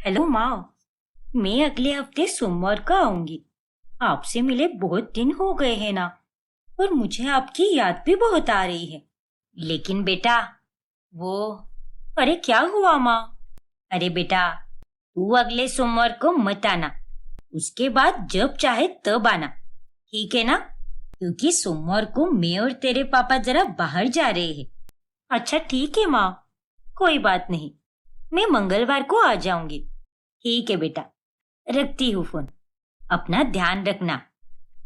Hello माँ। मैं अगले हफ्ते सोमवार को आऊंगी। आपसे मिले बहुत दिन हो गए हैं ना। और मुझे आपकी याद भी बहुत आ रही है। लेकिन बेटा, वो अरे क्या हुआ माँ? अरे बेटा, तू अगले सोमवार को मत आना। उसके बाद जब चाहे तब आना, ठीक है ना? क्योंकि सोमवार को मैं और तेरे पापा जरा बाहर जा रहे हैं। अच्छा ठीक है माँ, कोई बात नहीं। मैं मंगलवार को आ जाऊंगी। ठीक है बेटा, रखती हूँ फोन। अपना ध्यान रखना।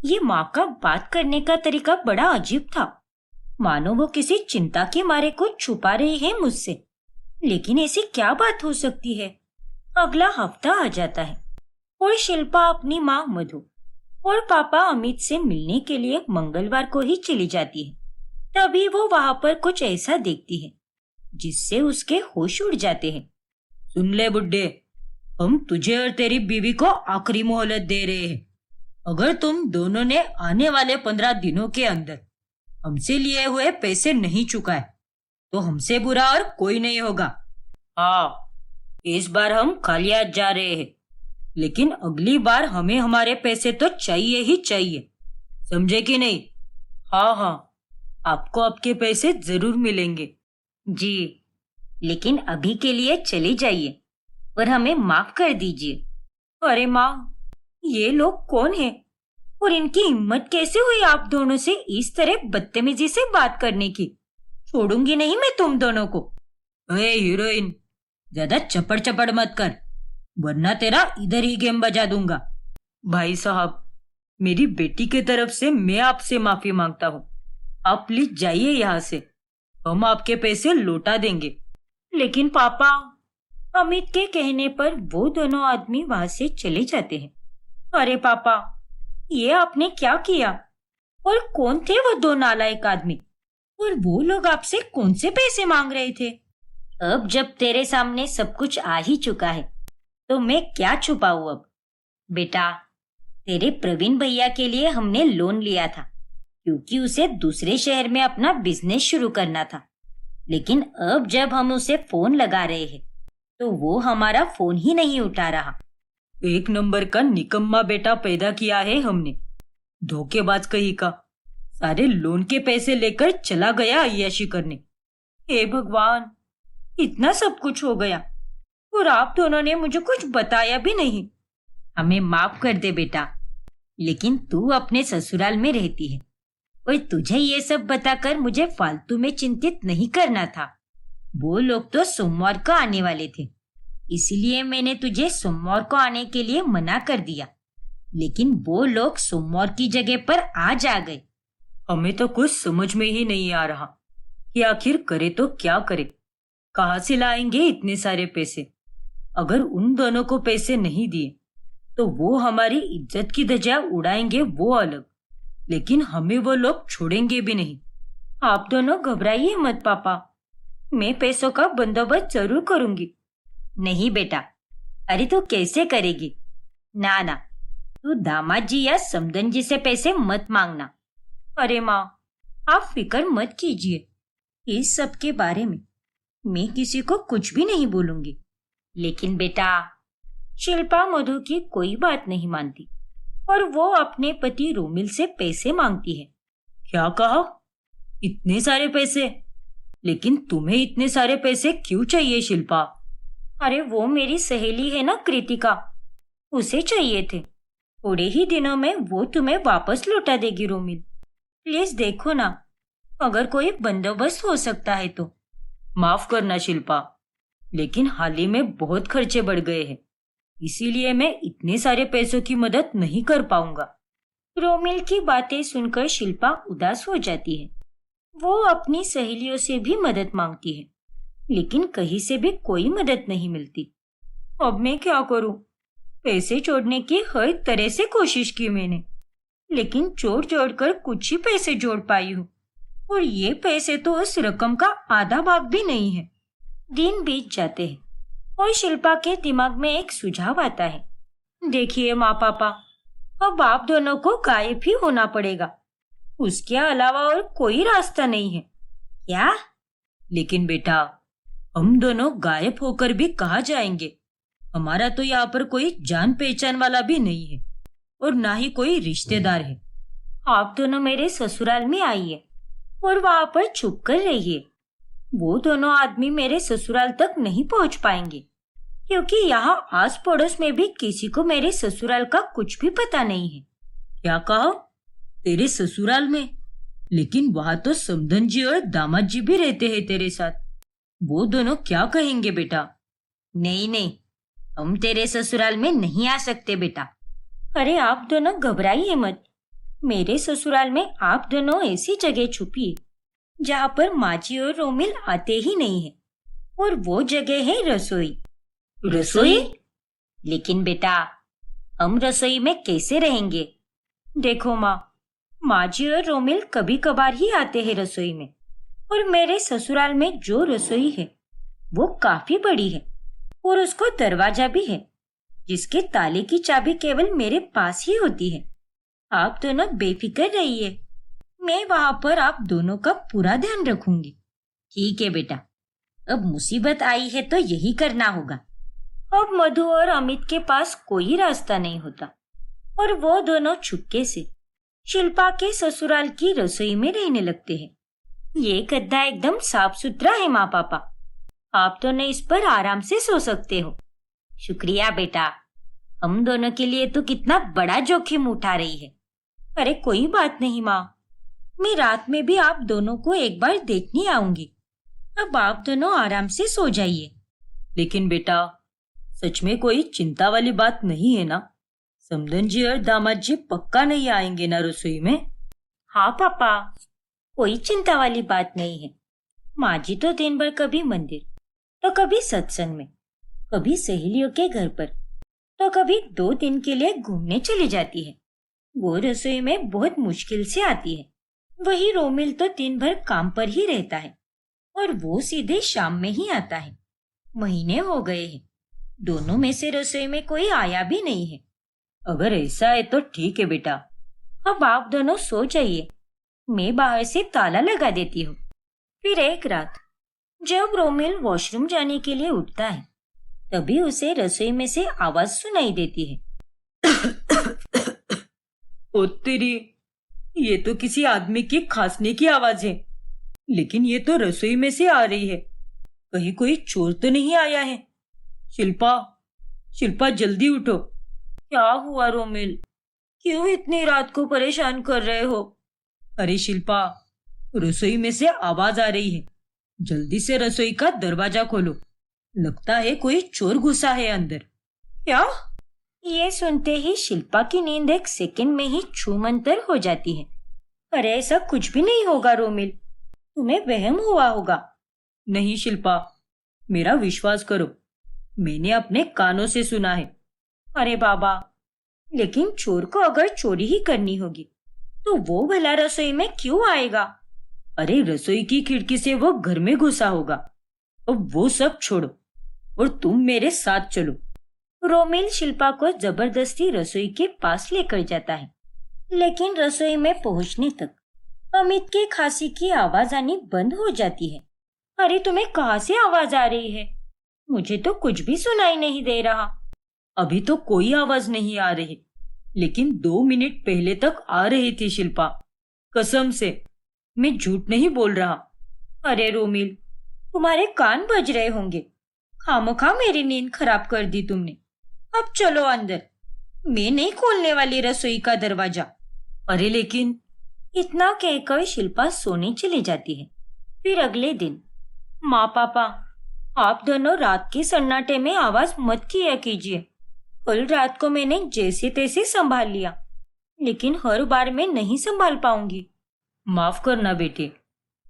ये माँ का बात करने का तरीका बड़ा अजीब था। मानो वो किसी चिंता के मारे कुछ छुपा रही है मुझसे। लेकिन ऐसी क्या बात हो सकती है? अगला हफ्ता आ जाता है और शिल्पा अपनी माँ मधु और पापा अमित से मिलने के लिए मंगलवार को ही चली जाती है। तभी वो वहां पर कुछ ऐसा देखती है जिससे उसके होश उड़ जाते हैं। सुन ले बुड्ढे, हम तुझे और तेरी बीवी को आखिरी मोहलत दे रहे हैं। अगर तुम दोनों ने आने वाले 15 दिनों के अंदर हमसे लिए हुए पैसे नहीं चुकाए तो हमसे बुरा और कोई नहीं होगा। हाँ, इस बार हम खाली हाथ जा रहे हैं, लेकिन अगली बार हमें हमारे पैसे तो चाहिए ही चाहिए। समझे कि नहीं? हाँ हाँ, आपको आपके पैसे जरूर मिलेंगे। जी, लेकिन अभी के लिए चली जाइए और हमें माफ कर दीजिए। अरे माँ, ये लोग कौन हैं? और इनकी हिम्मत कैसे हुई आप दोनों से इस तरह बदतमीजी से बात करने की? छोड़ूंगी नहीं मैं तुम दोनों को। अरे हीरोइन, ज्यादा चपड़ चपड़ मत कर, वरना तेरा इधर ही गेम बजा दूंगा। भाई साहब, मेरी बेटी की तरफ से मैं आपसे माफी मांगता हूँ। आप प्लीज जाइए यहाँ से, हम आपके पैसे लौटा देंगे। लेकिन पापा, अमित के कहने पर वो दोनों आदमी वहां से चले जाते हैं। अरे पापा, ये आपने क्या किया? और कौन थे वो दो नालायक आदमी? और वो लोग आपसे कौन से पैसे मांग रहे थे? अब जब तेरे सामने सब कुछ आ ही चुका है तो मैं क्या छुपाऊं अब? बेटा, तेरे प्रवीण भैया के लिए हमने लोन लिया था क्योंकि उसे दूसरे शहर में अपना बिजनेस शुरू करना था। लेकिन अब जब हम उसे फोन लगा रहे हैं तो वो हमारा फोन ही नहीं उठा रहा। एक नंबर का निकम्मा बेटा पैदा किया है हमने, धोखेबाज कहीं का। सारे लोन के पैसे लेकर चला गया अय्याशी करने। हे भगवान, इतना सब कुछ हो गया और आप दोनों ने मुझे कुछ बताया भी नहीं। हमें माफ कर दे बेटा, लेकिन तू अपने ससुराल में रहती है और तुझे ये सब बताकर मुझे फालतू में चिंतित नहीं करना था। वो लोग तो सोमवार को आने वाले थे, इसलिए मैंने तुझे सोमवार को आने के लिए मना कर दिया। लेकिन वो लोग सोमवार की जगह पर आज आ गए। हमें तो कुछ समझ में ही नहीं आ रहा कि आखिर करे तो क्या करे। कहाँ से लाएंगे इतने सारे पैसे? अगर उन दोनों को पैसे नहीं दिए तो वो हमारी इज्जत की धज्जियां उड़ाएंगे, वो अलग, लेकिन हमें वो लोग छोड़ेंगे भी नहीं। आप दोनों घबराइए मत पापा, मैं पैसों का बंदोबस्त जरूर करूंगी। नहीं बेटा, अरे तू कैसे करेगी? ना ना, तू दामाद जी या समधन जी से पैसे मत मांगना। अरे माँ, आप फिक्र मत कीजिए, इस सब के बारे में मैं किसी को कुछ भी नहीं बोलूंगी। लेकिन बेटा, शिल्पा मधु की कोई बात नहीं मानती और वो अपने पति रोमिल से पैसे मांगती है। क्या कहा? इतने सारे पैसे? लेकिन तुम्हें इतने सारे पैसे क्यों चाहिए शिल्पा? अरे वो मेरी सहेली है ना कृतिका, उसे चाहिए थे। थोड़े ही दिनों में वो तुम्हें वापस लौटा देगी रोमिल। प्लीज देखो ना, अगर कोई बंदोबस्त हो सकता है तो। माफ करना शिल्पा, लेकिन हाल ही में बहुत खर्चे बढ़ गए हैं, इसीलिए मैं इतने सारे पैसों की मदद नहीं कर पाऊंगा। रोमिल की बातें सुनकर शिल्पा उदास हो जाती है। वो अपनी सहेलियों से भी मदद मांगती है, लेकिन कहीं से भी कोई मदद नहीं मिलती। अब मैं क्या करूं? पैसे जोड़ने की हर तरह से कोशिश की मैंने, लेकिन जोड़ जोड़ कर कुछ ही पैसे जोड़ पाई हूँ, और ये पैसे तो उस रकम का आधा भाग भी नहीं है। दिन बीत जाते हैं और शिल्पा के दिमाग में एक सुझाव आता है। देखिए माँ पापा, अब आप दोनों को गायब ही होना पड़ेगा, उसके अलावा और कोई रास्ता नहीं है। क्या? लेकिन बेटा, हम दोनों गायब होकर भी कहाँ जाएंगे? हमारा तो यहाँ पर कोई जान पहचान वाला भी नहीं है और ना ही कोई रिश्तेदार है। आप दोनों मेरे ससुराल में आइए और वहां पर छुप कर रहिए। वो दोनों आदमी मेरे ससुराल तक नहीं पहुंच पाएंगे, क्योंकि यहाँ आस पड़ोस में भी किसी को मेरे ससुराल का कुछ भी पता नहीं है। क्या कहा? तेरे ससुराल में? लेकिन वहां तो समधन जी और दामाद जी भी रहते हैं तेरे साथ। वो दोनों क्या कहेंगे बेटा? नहीं नहीं, हम तेरे ससुराल में नहीं आ सकते बेटा। अरे आप दोनों घबराइए मत। मेरे ससुराल में आप दोनों ऐसी जगह छुपिए जहाँ पर माजी और रोमिल आते ही नहीं है, और वो जगह है रसोई। रसोई? लेकिन बेटा, हम रसोई में कैसे रहेंगे? देखो माँ, माजी और रोमिल कभी कभार ही आते हैं रसोई में, और मेरे ससुराल में जो रसोई है वो काफी बड़ी है और उसको दरवाजा भी है जिसके ताले की चाबी केवल मेरे पास ही होती है। आप दोनों बेफिक्र रहिए, मैं वहां पर आप दोनों का पूरा ध्यान रखूंगी। ठीक है बेटा, अब मुसीबत आई है तो यही करना होगा। अब मधु और अमित के पास कोई रास्ता नहीं होता और वो दोनों चुपके से शिल्पा के ससुराल की रसोई में रहने लगते हैं। ये गड्ढा एकदम साफ सुथरा है माँ पापा, आप दोनों इस पर आराम से सो सकते हो। शुक्रिया बेटा, हम दोनों के लिए तो कितना बड़ा जोखिम उठा रही है। अरे कोई बात नहीं माँ, मैं रात में भी आप दोनों को एक बार देखने आऊंगी। अब आप दोनों आराम से सो जाइए। लेकिन बेटा, सच में कोई चिंता वाली बात नहीं है ना? समधन जी और दामाद जी पक्का नहीं आएंगे ना रसोई में? हाँ पापा, कोई चिंता वाली बात नहीं है। माँ जी तो दिन भर कभी मंदिर तो कभी सत्संग में, कभी सहेलियों के घर पर, तो कभी 2 दिन के लिए घूमने चली जाती है। वो रसोई में बहुत मुश्किल से आती है। वही रोमिल तो दिन भर काम पर ही रहता है और वो सीधे शाम में ही आता है। महीने हो गए हैं, दोनों में से रसोई में कोई आया भी नहीं है। अगर ऐसा है तो ठीक है बेटा, अब आप दोनों सो जाइए, मैं बाहर से ताला लगा देती हूँ। फिर एक रात जब रोमिल वॉशरूम जाने के लिए उठता है, तभी उसे रसोई में से आवाज सुनाई देती है। ओ तेरी, ये तो किसी आदमी की खांसने की आवाज है, लेकिन ये तो रसोई में से आ रही है। कहीं कोई चोर तो नहीं आया है? शिल्पा, शिल्पा जल्दी उठो। क्या हुआ रोमिल, क्यों इतनी रात को परेशान कर रहे हो? अरे शिल्पा, रसोई में से आवाज आ रही है, जल्दी से रसोई का दरवाजा खोलो, लगता है कोई चोर घुसा है अंदर। क्या? ये सुनते ही शिल्पा की नींद एक सेकंड में ही छूमंतर हो जाती है। अरे ऐसा कुछ भी नहीं होगा रोमिल, तुम्हें वहम हुआ होगा। नहीं शिल्पा, मेरा विश्वास करो, मैंने अपने कानों से सुना है। अरे बाबा, लेकिन चोर को अगर चोरी ही करनी होगी तो वो भला रसोई में क्यों आएगा? अरे रसोई की खिड़की से वो घर में घुसा होगा। अब वो सब छोड़ो और तुम मेरे साथ चलो। रोमिल शिल्पा को जबरदस्ती रसोई के पास लेकर जाता है, लेकिन रसोई में पहुंचने तक अमित के खांसी की आवाज आनी बंद हो जाती है। अरे तुम्हें कहाँ से आवाज आ रही है? मुझे तो कुछ भी सुनाई नहीं दे रहा। अभी तो कोई आवाज नहीं आ रही, लेकिन 2 मिनट पहले तक आ रही थी शिल्पा, कसम से, मैं झूठ नहीं बोल रहा। अरे रोमिल, तुम्हारे कान बज रहे होंगे, खामखा मेरी नींद खराब कर दी तुमने। अब चलो अंदर, मैं नहीं खोलने वाली रसोई का दरवाजा। अरे लेकिन, इतना कहकर शिल्पा सोने चली जाती है। फिर अगले दिन, माँ पापा, आप दोनों रात के सन्नाटे में आवाज मत किया कीजिए। कल रात को मैंने जैसे तैसे संभाल लिया, लेकिन हर बार मैं नहीं संभाल पाऊंगी। माफ करना बेटे,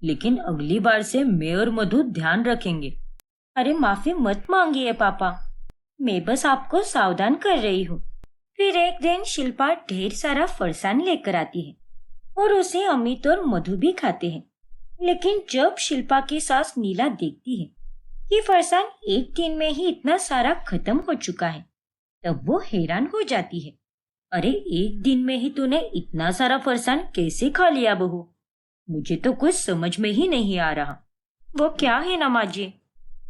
लेकिन अगली बार से मैं और मधु ध्यान रखेंगे। अरे माफी मत मांगिए पापा, मैं बस आपको सावधान कर रही हूँ। फिर एक दिन शिल्पा ढेर सारा फरसान लेकर आती है और उसे अमित और मधु भी खाते हैं। लेकिन जब शिल्पा की सास नीला देखती है कि फरसान एक दिन में ही इतना सारा खत्म हो चुका है, तब वो हैरान हो जाती है। अरे एक दिन में ही तूने इतना सारा फरसान कैसे खा लिया बहू? मुझे तो कुछ समझ में ही नहीं आ रहा। वो क्या है ना माँ जी,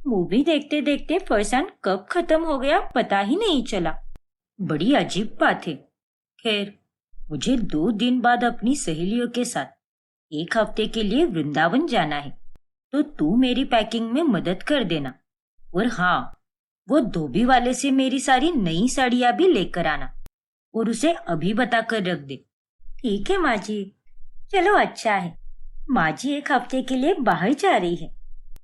मूवी देखते देखते फरसान कब खत्म हो गया पता ही नहीं चला। बड़ी अजीब बात है। खैर, मुझे 2 दिन बाद अपनी सहेलियों के साथ 1 हफ्ते के लिए वृंदावन जाना है, तो तू मेरी पैकिंग में मदद कर देना। और हाँ, वो धोबी वाले से मेरी सारी नई साड़ियाँ भी लेकर आना और उसे अभी बता कर रख दे। ठीक है माँ जी। चलो अच्छा है, माँ जी 1 हफ्ते के लिए बाहर जा रही है।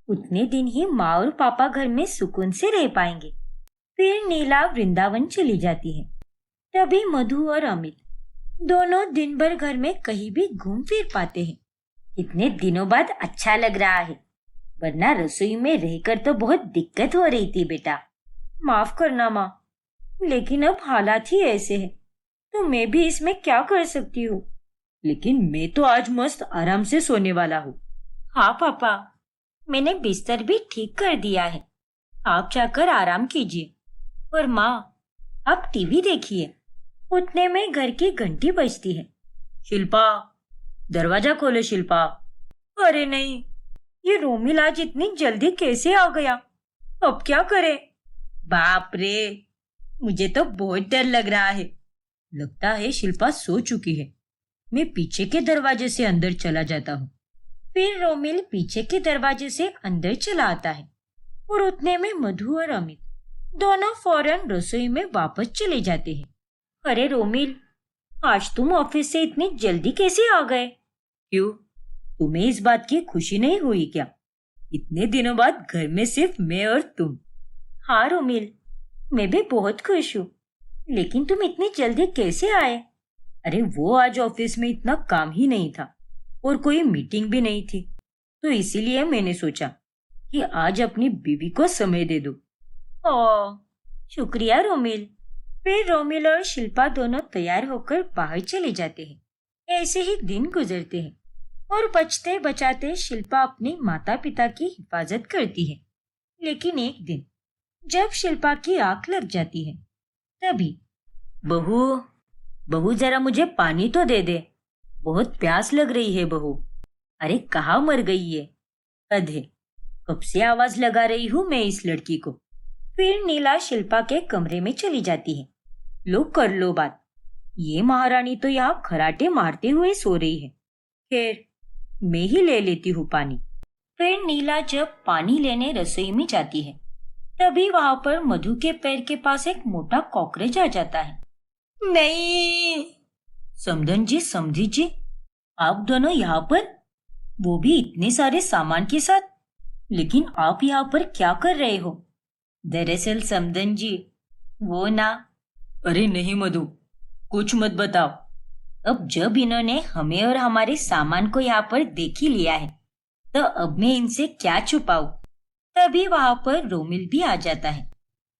उतने दिन ही माँ और पापा घर में सुकून से रह पाएंगे। फिर नीला वृंदावन चली जाती है। तभी मधु और अमित दोनों दिन भर घर में कहीं भी घूम फिर पाते हैं। इतने दिनों बाद अच्छा लग रहा है, वरना रसोई में रहकर तो बहुत दिक्कत हो रही थी बेटा। माफ करना माँ, लेकिन अब हालात ही ऐसे हैं, तो मैं भी इसमें क्या कर सकती हूँ। लेकिन मैं तो आज मस्त आराम से सोने वाला हूँ। हाँ पापा, मैंने बिस्तर भी ठीक कर दिया है, आप जाकर आराम कीजिए। और माँ, आप टीवी देखिए। उतने में घर की घंटी बजती है। शिल्पा, दरवाजा खोलो शिल्पा। अरे नहीं, ये रोमिल आज इतनी जल्दी कैसे आ गया? अब क्या करे? बाप रे, मुझे तो बहुत डर लग रहा है। लगता है शिल्पा सो चुकी है। मैं पीछे के दरवाजे से अंदर चला जाता हूँ। फिर रोमिल पीछे के दरवाजे से अंदर चला आता है और उतने में मधु और अमित दोनों फौरन रसोई में वापस चले जाते हैं। अरे रोमिल, आज तुम ऑफिस से इतनी जल्दी कैसे आ गए? क्यों, तुम्हें इस बात की खुशी नहीं हुई क्या? इतने दिनों बाद घर में सिर्फ मैं और तुम। हाँ रोमिल, मैं भी बहुत खुश हूँ, लेकिन तुम इतनी जल्दी कैसे आए? अरे वो आज ऑफिस में इतना काम ही नहीं था और कोई मीटिंग भी नहीं थी, तो इसीलिए मैंने सोचा कि आज अपनी बीवी को समय दे दूं। ओह, शुक्रिया रोमिल। फिर रोमिल और शिल्पा दोनों तैयार होकर बाहर चले जाते हैं। ऐसे ही दिन गुजरते हैं और बचते बचाते शिल्पा अपने माता पिता की हिफाजत करती है। लेकिन एक दिन जब शिल्पा की आंख लग जाती है, तभी बहू, बहू जरा मुझे पानी तो दे दे, बहुत प्यास लग रही है बहू। अरे कहाँ मर गई ये? हद है, कब से आवाज लगा रही हूँ मैं इस लड़की को। फिर नीला शिल्पा के कमरे में चली जाती है। लो कर लो बात, ये महारानी तो यहाँ खराटे मारते हुए सो रही है। खैर, मैं ही ले लेती हूँ पानी। फिर नीला जब पानी लेने रसोई में जाती है, तभी वहां पर मधु के पैर के पास एक मोटा कॉकरोच आ जाता है। नहीं, समधन जी, समधी जी, आप दोनों यहाँ पर, वो भी इतने सारे सामान के साथ। लेकिन आप यहाँ पर क्या कर रहे हो? दरअसल समधन जी, वो ना। अरे नहीं मधु, कुछ मत बताओ। अब जब इन्होंने हमें और हमारे सामान को यहाँ पर देख ही लिया है, तो अब मैं इनसे क्या छुपाऊं? तभी वहां पर रोमिल भी आ जाता है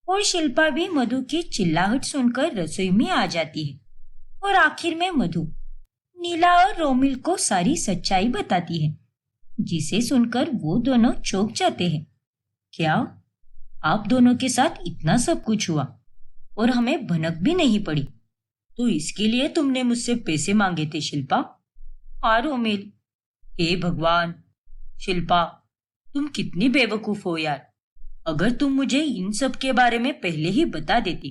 और शिल्पा भी मधु की चिल्लाहट सुनकर रसोई में आ जाती है। और आखिर में मधु नीला और रोमिल को सारी सच्चाई बताती है, जिसे सुनकर वो दोनों चौंक जाते हैं। क्या आप दोनों के साथ इतना सब कुछ हुआ और हमें भनक भी नहीं पड़ी? तो इसके लिए तुमने मुझसे पैसे मांगे थे शिल्पा? हाँ रोमिल। हे भगवान, शिल्पा, तुम कितनी बेवकूफ हो यार। अगर तुम मुझे इन सब के बारे में पहले ही बता देती,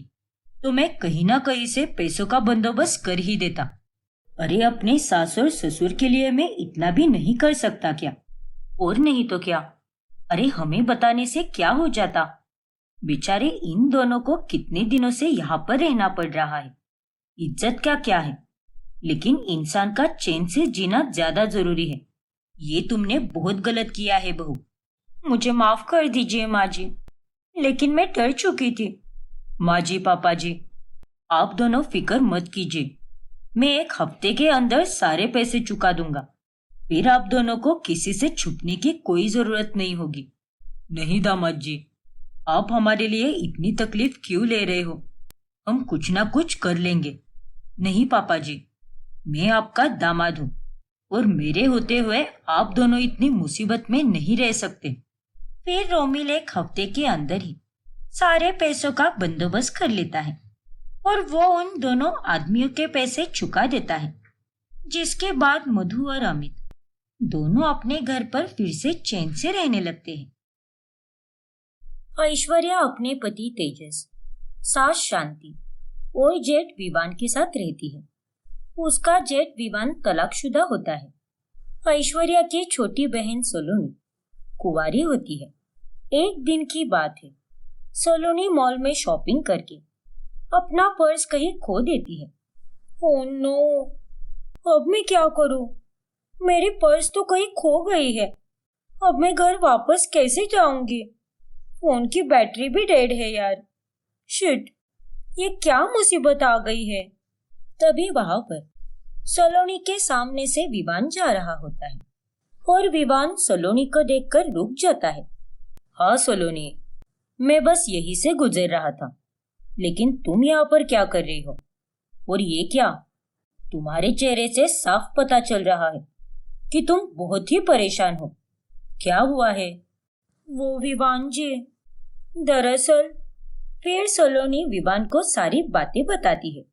तो मैं कहीं ना कहीं से पैसों का बंदोबस्त कर ही देता। अरे अपने सास और ससुर के लिए मैं इतना भी नहीं कर सकता क्या? और नहीं तो क्या, अरे हमें बताने से क्या हो जाता? बेचारे इन दोनों को कितने दिनों से यहाँ पर रहना पड़ रहा है। इज्जत का क्या है, लेकिन इंसान का चैन से जीना ज्यादा जरूरी है। ये तुमने बहुत गलत किया है बहू। मुझे माफ कर दीजिए माँ जी, लेकिन मैं डर चुकी थी। माँ जी, पापा जी, आप दोनों फिक्र मत कीजिए, मैं 1 हफ्ते के अंदर सारे पैसे चुका दूंगा। फिर आप दोनों को किसी से छुपने की कोई जरूरत नहीं होगी। नहीं दामाद जी, आप हमारे लिए इतनी तकलीफ क्यों ले रहे हो? हम कुछ ना कुछ कर लेंगे। नहीं पापा जी, मैं आपका दामाद हूँ और मेरे होते हुए आप दोनों इतनी मुसीबत में नहीं रह सकते। फिर रोमिल 1 हफ्ते के अंदर ही सारे पैसों का बंदोबस्त कर लेता है और वो उन दोनों आदमियों के पैसे चुका देता है, जिसके बाद मधु और अमित दोनों अपने घर पर फिर से चैन से रहने लगते हैं। ऐश्वर्या अपने पति तेजस, सास शांति और जेठ विवान के साथ रहती है। उसका जेठ विवान तलाकशुदा होता है। ऐश्वर्या की छोटी बहन सलोनी कुंवारी होती है। एक दिन की बात है, सलोनी मॉल में शॉपिंग करके अपना पर्स कहीं खो देती है। ओह नो, अब मैं क्या करूं? मेरी पर्स तो कहीं खो गई है। अब मैं घर वापस कैसे जाऊंगी? फोन की बैटरी भी डेड है यार। शिट, ये क्या मुसीबत आ गई है। तभी वहां पर सलोनी के सामने से विवान जा रहा होता है और विवान सलोनी को देखकर रुक जाता है। हाँ सलोनी, मैं बस यहीं से गुजर रहा था, लेकिन तुम यहाँ पर क्या कर रही हो? और ये क्या? तुम्हारे चेहरे से साफ पता चल रहा है कि तुम बहुत ही परेशान हो। क्या हुआ है? वो विवान जी, दरअसल। फिर सलोनी विवान को सारी बातें बताती है।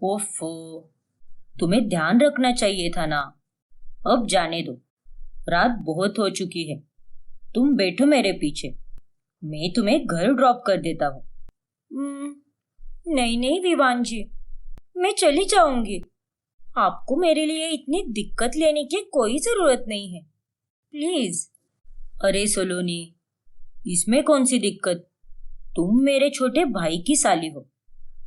ओफो, तुम्हें ध्यान रखना चाहिए था ना। अब जाने दो, रात बहुत हो चुकी है। तुम बैठो मेरे पीछे, मैं तुम्हें घर ड्रॉप कर देता हूँ। नहीं नहीं विवान जी, मैं चली जाऊंगी। आपको मेरे लिए इतनी दिक्कत लेने की कोई जरूरत नहीं है, प्लीज। अरे सलोनी, इसमें कौन सी दिक्कत? तुम मेरे छोटे भाई की साली हो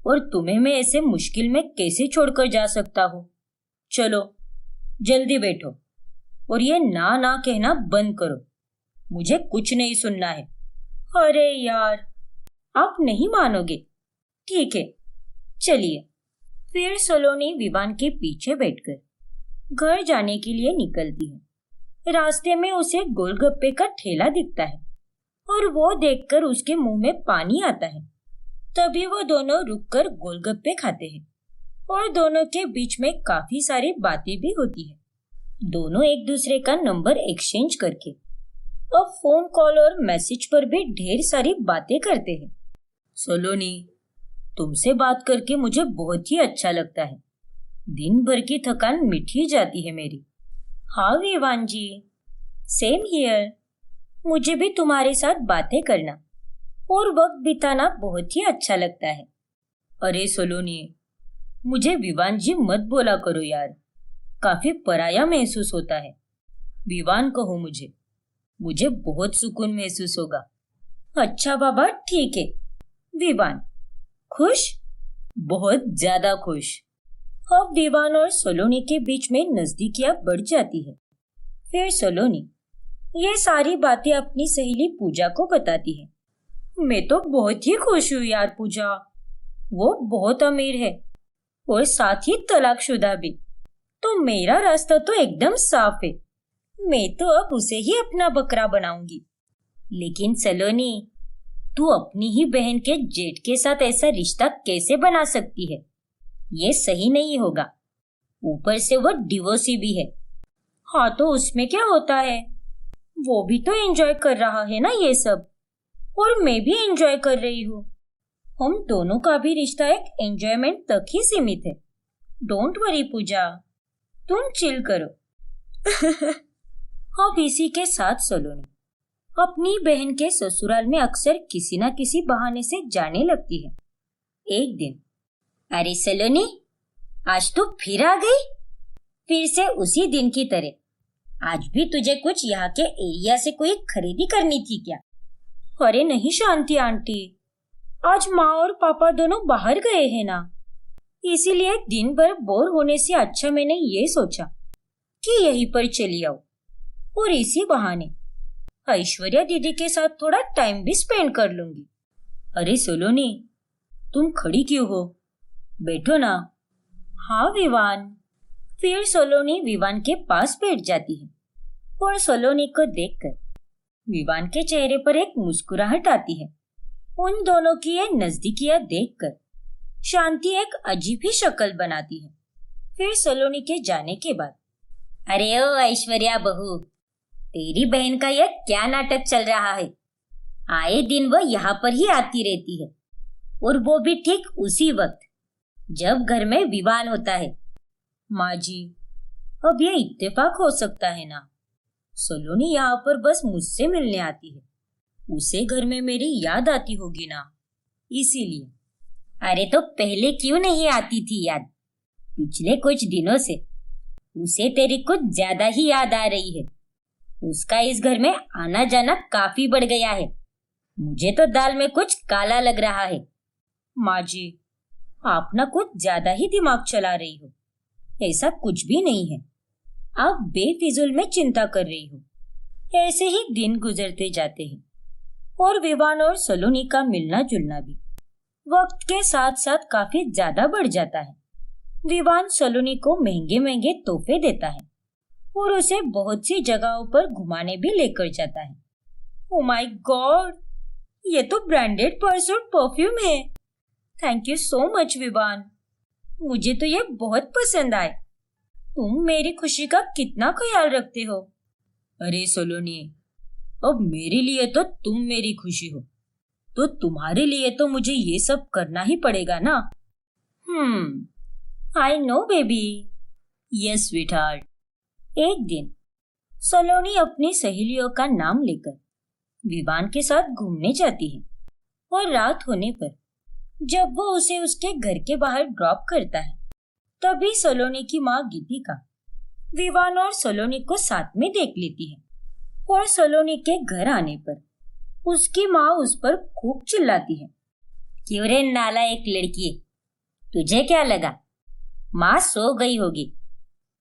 और तुम्हें मैं ऐसे मुश्किल में कैसे छोड़कर जा सकता हूँ? चलो जल्दी बैठो और ये ना ना कहना बंद करो। मुझे कुछ नहीं सुनना है। अरे यार, आप नहीं मानोगे। ठीक है, चलिए। फिर सलोनी विवान के पीछे बैठकर घर जाने के लिए निकलती है। रास्ते में उसे गोलगप्पे का ठेला दिखता है और वो देखकर उसके मुंह में पानी आता है। तभी वो दोनों रुककर गोलगप्पे खाते हैं और दोनों के बीच में काफी सारी बातें भी होती है। दोनों एक दूसरे का नंबर एक्सचेंज करके अब फोन कॉल और मैसेज पर भी ढेर सारी बातें करते हैं। सलोनी, तुमसे बात करके मुझे बहुत ही अच्छा लगता है। दिन भर की थकान मिट जाती है मेरी। हाँ विवान जी, सेम हियर। मुझे भी तुम्हारे साथ बातें करना और वक्त बिताना बहुत ही अच्छा लगता है। अरे सलोनी, मुझे विवान जी मत बोला करो यार, काफी पराया महसूस होता है। विवान कहो मुझे बहुत सुकून महसूस होगा। अच्छा बाबा, ठीक है। विवान, खुश? बहुत ज्यादा खुश। अब विवान और सलोनी के बीच में नजदीकियां बढ़ जाती है। फिर सलोनी ये सारी बातें अपनी सहेली पूजा को बताती है। मैं तो बहुत ही खुश हूँ यार पूजा, वो बहुत अमीर है और साथ ही तलाकशुदा भी, तो मेरा रास्ता तो एकदम साफ है। मैं तो अब उसे ही अपना बकरा बनाऊंगी। लेकिन सलोनी, तू अपनी ही बहन के जेठ के साथ ऐसा रिश्ता कैसे बना सकती है? ये सही नहीं होगा। ऊपर से वो डिवोर्सी भी है। हाँ तो उसमें क्या होता है, वो भी तो एंजॉय कर रहा है ना ये सब, और मैं भी एंजॉय कर रही हूँ। हम दोनों का भी रिश्ता एक एंजॉयमेंट तक ही सीमित है। डोंट वरी पूजा, तुम चिल करो। अब इसी के साथ सलोनी अपनी बहन के ससुराल में अक्सर किसी न किसी बहाने से जाने लगती है। एक दिन, अरे सलोनी, आज तू फिर आ गई? फिर से उसी दिन की तरह आज भी तुझे कुछ यहाँ के एरिया से कोई खरीदी करनी थी क्या? अरे नहीं शांति आंटी, आज माँ और पापा दोनों बाहर गए हैं ना, इसीलिए दिन भर बोर होने से अच्छा मैंने ये सोचा कि यहीं पर चली आओ और इसी बहाने ऐश्वर्या दीदी के साथ थोड़ा टाइम भी स्पेंड कर लूंगी। अरे सलोनी, तुम खड़ी क्यों हो? बैठो ना। हाँ विवान। फिर सलोनी विवान के पास बैठ जाती है और सलोनी को देखकर विवान के चेहरे पर एक मुस्कुराहट आती है। उन दोनों की ये नजदीकियां देखकर शांति एक अजीब ही शक्ल बनाती है। फिर सलोनी के जाने के बाद, अरे ओ ऐश्वर्या बहू, तेरी बहन का यह क्या नाटक चल रहा है? आए दिन वो यहाँ पर ही आती रहती है, और वो भी ठीक उसी वक्त जब घर में विवाह होता है। माँ जी, अब ये इत्तेफाक हो सकता है ना? सलोनी यहाँ पर बस मुझसे मिलने आती है उसे घर में मेरी याद आती होगी ना, इसीलिए। अरे तो पहले क्यों नहीं आती थी याद? पिछले कुछ दिनों से उसे तेरी कुछ ज्यादा ही याद आ रही है। उसका इस घर में आना जाना काफी बढ़ गया है। मुझे तो दाल में कुछ काला लग रहा है। माँ जी, आप ना कुछ ज्यादा ही दिमाग चला रही हो। ऐसा कुछ भी नहीं है। आप बेफिजूल में चिंता कर रही हो। ऐसे ही दिन गुजरते जाते हैं और विवान और सलोनी का मिलना जुलना भी वक्त के साथ साथ काफी ज्यादा बढ़ जाता है। विवान सलोनी को महंगे महंगे तोहफे देता है और उसे बहुत सी जगहों पर घुमाने भी लेकर जाता है। ओ माय गॉड, ये तो ब्रांडेड परफ्यूम परफ्यूम है। Thank you so much Vivaan, मुझे तो ये बहुत पसंद आए। तुम मेरी खुशी का कितना ख्याल रखते हो। अरे सलोनी, अब मेरे लिए तो तुम मेरी खुशी हो, तो तुम्हारे लिए तो मुझे ये सब करना ही पड़ेगा ना। I know baby. Yes sweetheart. एक दिन सलोनी अपनी सहेलियों का नाम लेकर विवान के साथ घूमने जाती है और रात होने पर जब वो उसे उसके घर के बाहर ड्रॉप करता है, तभी सलोनी की माँ गीतिका विवान और सलोनी को साथ में देख लेती है और सलोनी के घर आने पर उसकी माँ उस पर खूब चिल्लाती है। क्यों रे नालायक लड़की, तुझे क्या लगा माँ सो गई होगी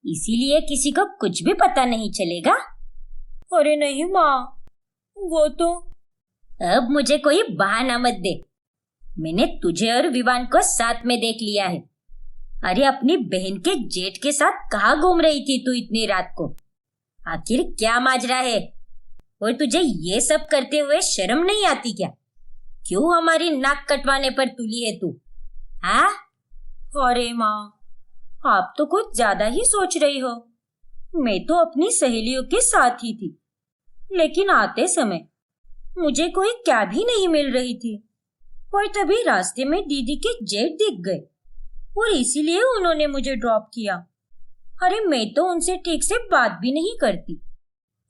इसीलिए किसी को कुछ भी पता नहीं चलेगा? अरे नहीं माँ, वो तो। अब मुझे कोई बहाना मत दे। मैंने तुझे और विवान को साथ में देख लिया है। अरे अपनी बहन के जेठ के साथ कहाँ घूम रही थी तू इतनी रात को? आखिर क्या माजरा है? और तुझे ये सब करते हुए शर्म नहीं आती क्या? क्यों हमारी नाक कटवाने पर तुली है तू? हाँ? अरे माँ, आप तो कुछ ज्यादा ही सोच रही हो। मैं तो अपनी सहेलियों के साथ ही थी, लेकिन आते समय मुझे कोई कैब ही नहीं मिल रही थी और तभी रास्ते में दीदी के जेठ दिख गए और इसीलिए उन्होंने मुझे ड्रॉप किया। अरे मैं तो उनसे ठीक से बात भी नहीं करती।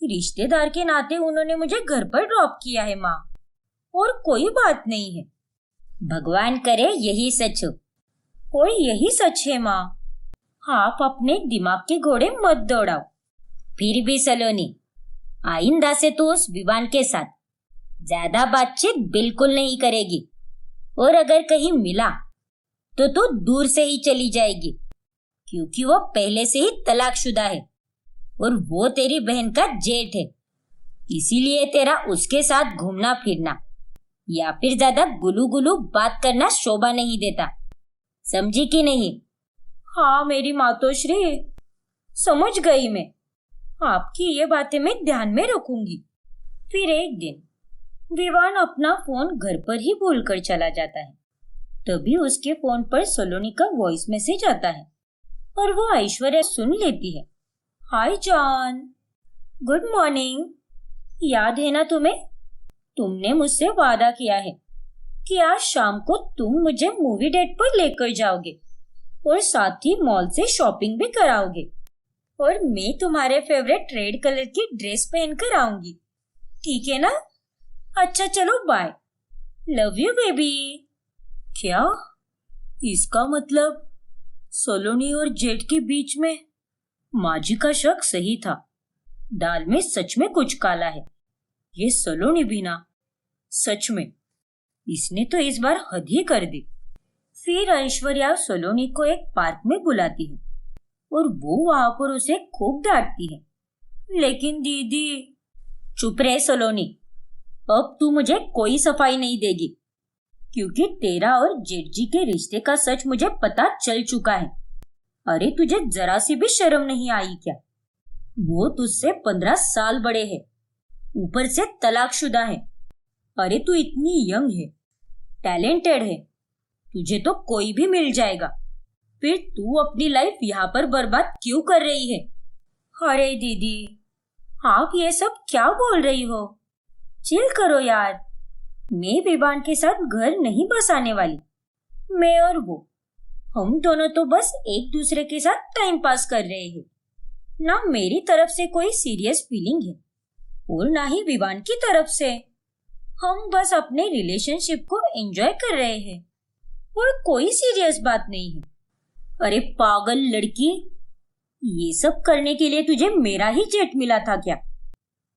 रिश्तेदार के नाते उन्होंने मुझे घर पर ड्रॉप किया है माँ, और कोई बात नहीं है। भगवान करे यही सच हो। और यही सच है माँ। आप अपने दिमाग के घोड़े मत दौड़ाओ। फिर भी सलोनी, आइंदा से तो उस विवान के साथ ज्यादा बातचीत बिल्कुल नहीं करेगी, और अगर कहीं मिला तो तू दूर से ही चली जाएगी, क्योंकि वो पहले से ही तलाकशुदा है और वो तेरी बहन का जेठ है। इसीलिए तेरा उसके साथ घूमना फिरना या फिर ज्यादा गुलू गुलू बात करना शोभा नहीं देता। समझी कि नहीं? हाँ मेरी मातोश्री, समझ गई मैं। आपकी ये बातें मैं ध्यान में रखूंगी। फिर एक दिन विवान अपना फोन घर पर ही भूलकर चला जाता है। तभी उसके फोन पर सलोनी का वॉइस मैसेज आता है और वो ऐश्वर्या सुन लेती है। हाय जॉन, गुड मॉर्निंग। याद है ना तुम्हें? तुमने मुझसे वादा किया है कि आज शाम को तुम मुझे मूवी डेट पर लेकर जाओगे और साथ ही मॉल से शॉपिंग भी कराओगे, और मैं तुम्हारे फेवरेट रेड कलर की ड्रेस पहन कर आऊंगी। ठीक है ना? अच्छा चलो बाय। Love you baby. क्या? इसका मतलब सलोनी और जेठ के बीच में? माँ जी का शक सही था। दाल में सच में कुछ काला है। ये सलोनी भी ना, सच में इसने तो इस बार हद ही कर दी। फिर ऐश्वर्या सलोनी को एक पार्क में बुलाती है और वो वहां पर उसे खूब डांटती है। लेकिन दीदी। चुप रहे सलोनी, अब तू मुझे कोई सफाई नहीं देगी, क्योंकि तेरा और जेठ जी के रिश्ते का सच मुझे पता चल चुका है। अरे तुझे जरा सी भी शर्म नहीं आई क्या? वो तुझसे 15 साल बड़े हैं, ऊपर से तलाकशुदा है। अरे तू इतनी यंग है, टैलेंटेड है, तुझे तो कोई भी मिल जाएगा। फिर तू अपनी लाइफ यहाँ पर बर्बाद क्यों कर रही है? अरे दीदी, आप ये सब क्या बोल रही हो? चिल करो यार। मैं विवान के साथ घर नहीं बसाने वाली। मैं और वो, हम दोनों तो बस एक दूसरे के साथ टाइम पास कर रहे हैं। ना मेरी तरफ से कोई सीरियस फीलिंग है और ना ही विवान की तरफ से। हम बस अपने रिलेशनशिप को एंजॉय कर रहे हैं और कोई सीरियस बात नहीं है। अरे पागल लड़की, ये सब करने के लिए तुझे मेरा ही जेट मिला था क्या?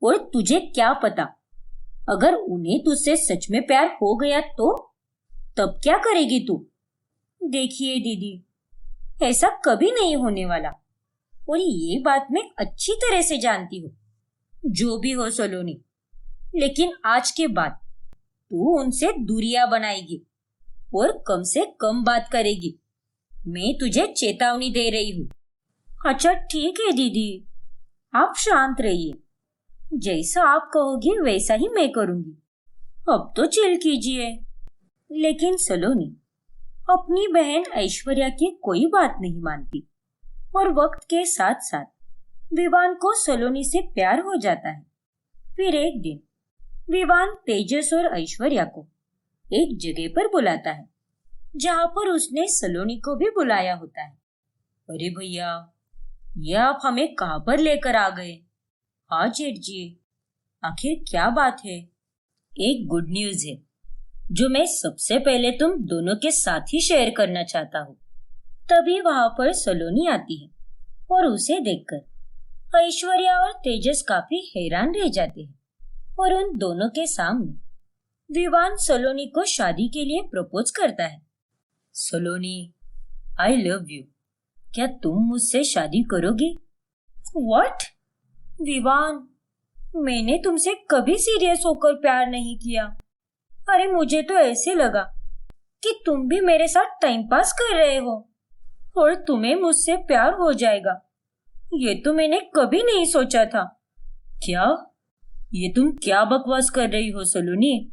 और तुझे क्या पता, अगर उन्हें तुझसे सच में प्यार हो गया तो तब क्या करेगी तू? देखिए दीदी, ऐसा कभी नहीं होने वाला और ये बात मैं अच्छी तरह से जानती हूँ। जो भी हो सलोनी, लेकिन आज के बाद तू उनसे दूरियां बनाएगी और कम से कम बात करेगी। मैं तुझे चेतावनी दे रही हूँ। अच्छा ठीक है दीदी, आप शांत रहिए। जैसा आप कहोगी वैसा ही मैं करूंगी। अब तो चिल कीजिए। लेकिन सलोनी अपनी बहन ऐश्वर्या की कोई बात नहीं मानती और वक्त के साथ साथ विवान को सलोनी से प्यार हो जाता है। फिर एक दिन विवान तेजस और ऐश्वर्या को एक जगह पर बुलाता है जहां पर उसने सलोनी को भी बुलाया होता है। अरे भैया, ये आप हमें कहां पर लेकर आ गए? हाँ जेठ जी, आखिर क्या बात है? एक गुड न्यूज है जो मैं सबसे पहले तुम दोनों के साथ ही शेयर करना चाहता हूँ। तभी वहां पर सलोनी आती है और उसे देखकर ऐश्वर्या और तेजस काफी हैरान रह जाते हैं और उन दोनों के सामने विवान सलोनी को शादी के लिए प्रपोज करता है। सलोनी, आई लव यू। क्या तुम मुझसे शादी करोगी? व्हाट? विवान, मैंने तुमसे कभी सीरियस होकर प्यार नहीं किया। अरे मुझे तो ऐसे लगा कि तुम भी मेरे साथ टाइम पास कर रहे हो और तुम्हें मुझसे प्यार हो जाएगा। ये तो मैंने कभी नहीं सोचा था। क्या? ये तुम क्या बकवास कर रही हो सलोनी?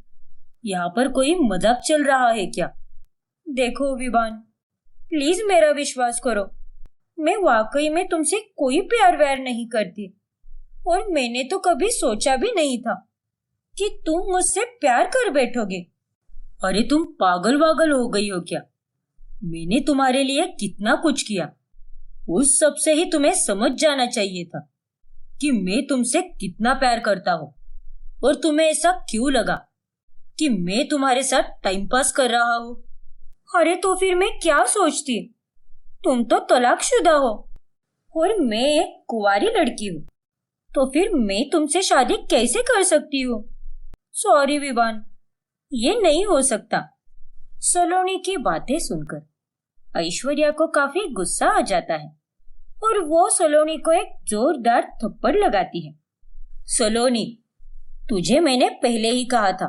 यहाँ पर कोई मजाक चल रहा है क्या? देखो विवान, प्लीज मेरा विश्वास करो। मैं वाकई में तुमसे कोई प्यार व्यार नहीं करती और मैंने तो कभी सोचा भी नहीं था कि तुम मुझसे प्यार कर बैठोगे। अरे तुम पागल वागल हो गई हो क्या? मैंने तुम्हारे लिए कितना कुछ किया, उस सब से ही तुम्हें समझ जाना चाहिए था कि मैं तुमसे कितना प्यार करता हूँ और तुम्हें ऐसा क्यों लगा कि मैं तुम्हारे साथ टाइम पास कर रहा हूँ। अरे तो फिर मैं क्या सोचती? तुम तो तलाकशुदा हो और मैं एक कुंवारी लड़की हूँ, तो फिर मैं तुमसे शादी कैसे कर सकती हूँ? सॉरी विवान, ये नहीं हो सकता। सलोनी की बातें सुनकर ऐश्वर्या को काफी गुस्सा आ जाता है और वो सलोनी को एक जोरदार थप्पड़ लगाती है। सलोनी, तुझे मैंने पहले ही कहा था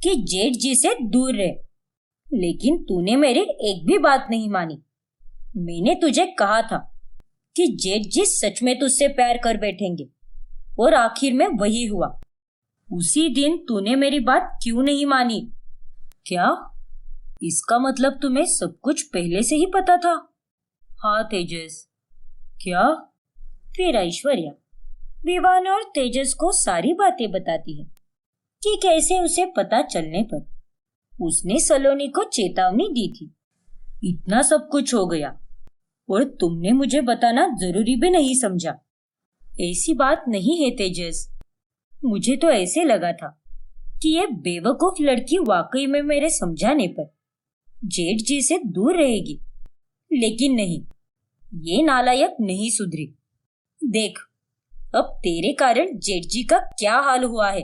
कि जेठ जी से दूर रहे, लेकिन तूने मेरी एक भी बात नहीं मानी। मैंने तुझे कहा था कि जेठ जी सच में तुझसे प्यार कर बैठेंगे और आखिर में वही हुआ। उसी दिन तूने मेरी बात क्यों नहीं मानी? क्या? इसका मतलब तुम्हें सब कुछ पहले से ही पता था? हाँ तेजस। क्या? फिर ऐश्वर्या विवान और तेजस को सारी बातें बताती है कि कैसे उसे पता चलने पर उसने सलोनी को चेतावनी दी थी। इतना सब कुछ हो गया और तुमने मुझे बताना जरूरी भी नहीं समझा। ऐसी बात नहीं है तेजस, मुझे तो ऐसे लगा था कि ये बेवकूफ लड़की वाकई में मेरे समझाने पर जेठ जी से दूर रहेगी, लेकिन नहीं, ये नालायक नहीं सुधरी। देख, अब तेरे कारण जेठ जी का क्या हाल हुआ है।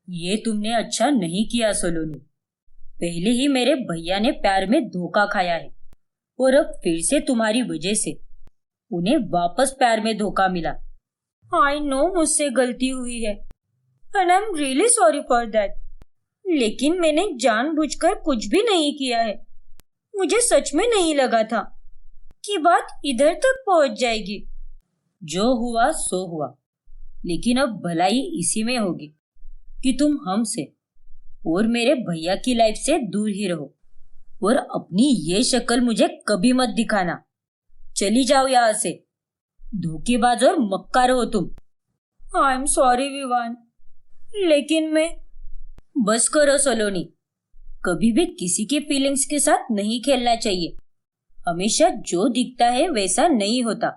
ये तुमने अच्छा नहीं किया सलोनी। पहले ही मेरे भैया ने प्यार में धोखा खाया है और अब फिर से तुम्हारी वजह से उन्हें वापस प्यार में धोखा मिला। आई नो मुझसे गलती हुई है and I am really sorry for that, लेकिन मैंने जानबूझकर कुछ भी नहीं किया है। मुझे सच में नहीं लगा था कि बात इधर तक पहुंच जाएगी। जो हुआ सो हुआ, लेकिन अब भलाई इसी में होगी कि तुम हमसे और मेरे भैया की लाइफ से दूर ही रहो और अपनी ये शक्ल मुझे कभी मत दिखाना। चली जाओ यहाँ से, धोखेबाज और मक्कार हो तुम। आई एम सॉरी विवान, लेकिन मैं। बस करो सलोनी, कभी भी किसी के फीलिंग्स के साथ नहीं खेलना चाहिए। हमेशा जो दिखता है वैसा नहीं होता।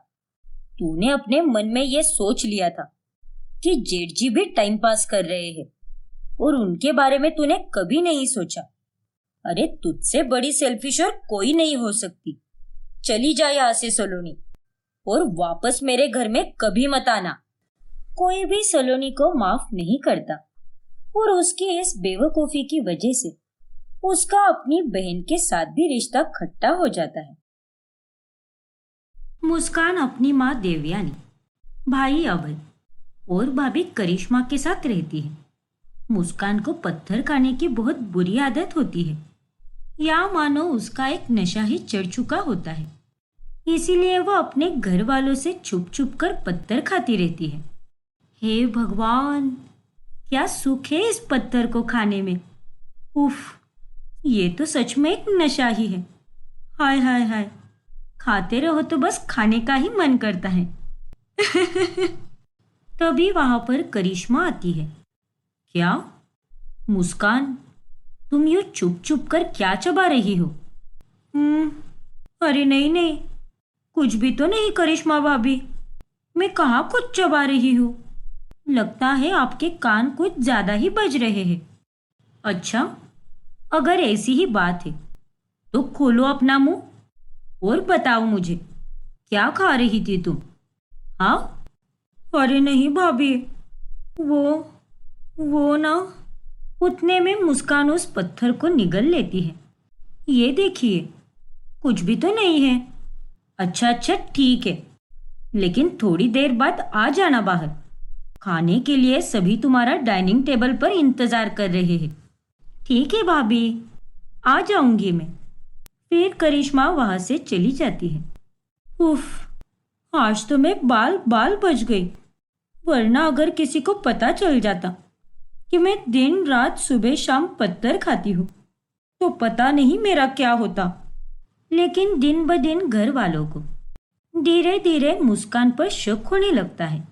तूने अपने मन में ये सोच लिया था कि जेठ जी भी टाइम पास कर रहे हैं, और उनके बारे में तूने कभी नहीं सोचा। अरे तुझसे बड़ी सेल्फिश और कोई नहीं हो सकती। चली जा यहाँ से सलोनी, और वापस मेरे घर में कभी मत आना। कोई भी सलोनी को माफ नहीं करता, और उसकी इस बेवकूफी की वजह से उसका अपनी बहन के साथ भी रिश्ता खट्टा हो जाता है। मुस्कान अपनी माँ देवयानी, भाई अभय और भाभी करिश्मा के साथ रहती है। मुस्कान को पत्थर खाने की बहुत बुरी आदत होती है, या मानो उसका एक नशा ही चढ़ चुका होता है। इसीलिए वो अपने घर वालों से छुप छुप कर पत्थर खाती रहती है। हे भगवान, क्या सुख है इस पत्थर को खाने में। उफ, ये तो सच में एक नशा ही है। हाय हाय हाय, खाते रहो तो बस खाने का ही मन करता है। तभी वहां पर करिश्मा आती है। क्या मुस्कान, तुम यूं चुप चुप कर क्या चबा रही हो? अरे नहीं नहीं, कुछ भी तो नहीं करिश्मा भाभी, मैं कहाँ कुछ चबा रही हूँ। लगता है आपके कान कुछ ज्यादा ही बज रहे हैं। अच्छा, अगर ऐसी ही बात है तो खोलो अपना मुंह और बताओ मुझे, क्या खा रही थी तुम? हाँ? अरे नहीं भाभी, वो ना। उतने में मुस्कान उस पत्थर को निगल लेती है। ये देखिए, कुछ भी तो नहीं है। अच्छा अच्छा ठीक है, लेकिन थोड़ी देर बाद आ जाना बाहर। खाने के लिए सभी तुम्हारा डाइनिंग टेबल पर इंतजार कर रहे हैं। ठीक है भाभी, आ जाऊंगी मैं। फिर करिश्मा वहां से चली जाती है। उफ, आज तो मैं बाल बाल बच गई। वरना अगर किसी को पता चल जाता कि मैं दिन रात सुबह शाम पत्थर खाती हूँ तो पता नहीं मेरा क्या होता। लेकिन दिन ब दिन घर वालों को धीरे धीरे मुस्कान पर शक होने लगता है,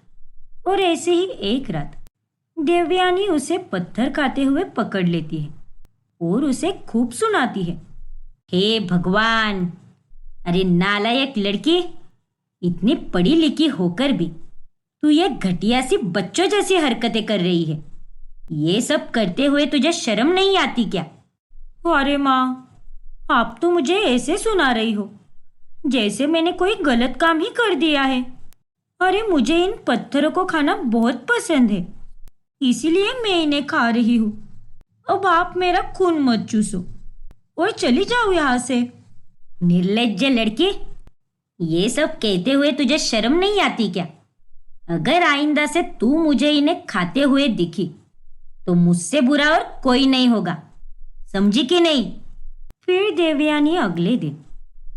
और ऐसे ही एक रात देवयानी उसे पत्थर खाते हुए पकड़ लेती है और उसे खूब सुनाती है। हे भगवान, अरे नालायक लड़की, इतनी पढ़ी लिखी होकर भी तू ये घटिया सी बच्चों जैसी हरकतें कर रही है। ये सब करते हुए तुझे शर्म नहीं आती क्या? अरे माँ, आप तो मुझे ऐसे सुना रही हो जैसे मैंने कोई गलत काम ही कर दिया है। अरे मुझे इन पत्थरों को खाना बहुत पसंद है, इसीलिए मैं इन्हें खा रही हूँ। अब आप मेरा खून मत चूसो और चली जाओ यहाँ से। निर्लज्ज लड़की, ये सब कहते हुए तुझे शर्म नहीं आती क्या? अगर आइंदा से तू मुझे इन्हें खाते हुए दिखी तो मुझसे बुरा और कोई नहीं होगा, समझी कि नहीं? फिर देवयानी अगले दिन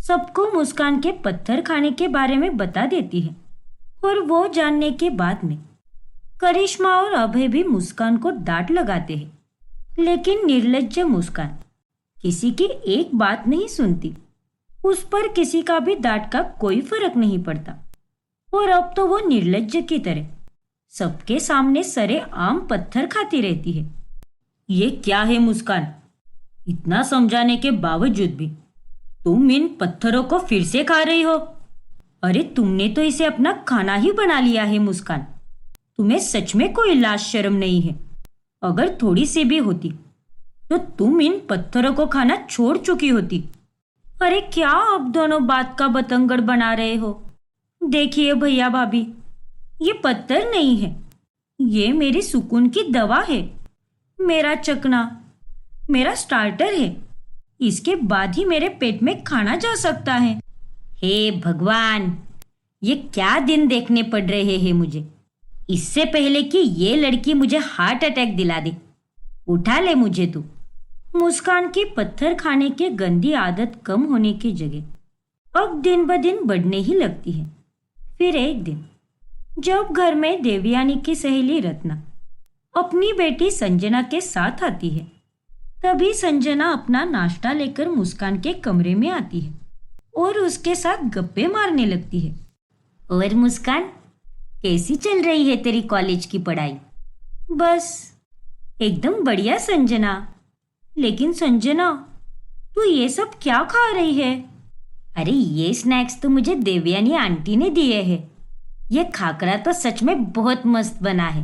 सबको मुस्कान के पत्थर खाने के बारे में बता देती है, और वो जानने के बाद में करिश्मा और अभय भी मुस्कान को डांट लगाते हैं। लेकिन निर्लज्ज मुस्कान किसी की एक बात नहीं सुनती। उस पर किसी का भी डांट का कोई फर्क नहीं पड़ता, और अब तो वो निर्लज्ज की तरह सबके सामने सरे आम पत्थर खाती रहती है। ये क्या है मुस्कान, इतना समझाने के बावजूद भी तुम इन पत्थरों को फिर से खा रही हो? अरे तुमने तो इसे अपना खाना ही बना लिया है मुस्कान। तुम्हें सच में कोई लाज शर्म नहीं है। अगर थोड़ी सी भी होती तो तुम इन पत्थरों को खाना छोड़ चुकी होती। अरे क्या आप दोनों बात का बतंगड़ बना रहे हो? देखिए भैया भाभी, ये पत्थर नहीं है, ये मेरी सुकून की दवा है। मेरा चकना, मेरा स्टार्टर है। इसके बाद ही मेरे पेट में खाना जा सकता है। हे भगवान, ये क्या दिन देखने पड़ रहे हैं मुझे। इससे पहले कि ये लड़की मुझे हार्ट अटैक दिला दे, उठा ले मुझे तू। मुस्कान की पत्थर खाने की गंदी आदत कम होने की जगह अब दिन ब दिन बढ़ने ही लगती है। फिर एक दिन जब घर में देवयानी की सहेली रत्ना अपनी बेटी संजना के साथ आती है, तभी संजना अपना नाश्ता लेकर मुस्कान के कमरे में आती है और उसके साथ गप्पे मारने लगती है। और मुस्कान, कैसी चल रही है तेरी कॉलेज की पढ़ाई? बस एकदम बढ़िया संजना। लेकिन संजना, तू ये सब क्या खा रही है? अरे ये स्नैक्स तो मुझे देवयानी आंटी ने दिए हैं। ये खाकरा तो सच में बहुत मस्त बना है।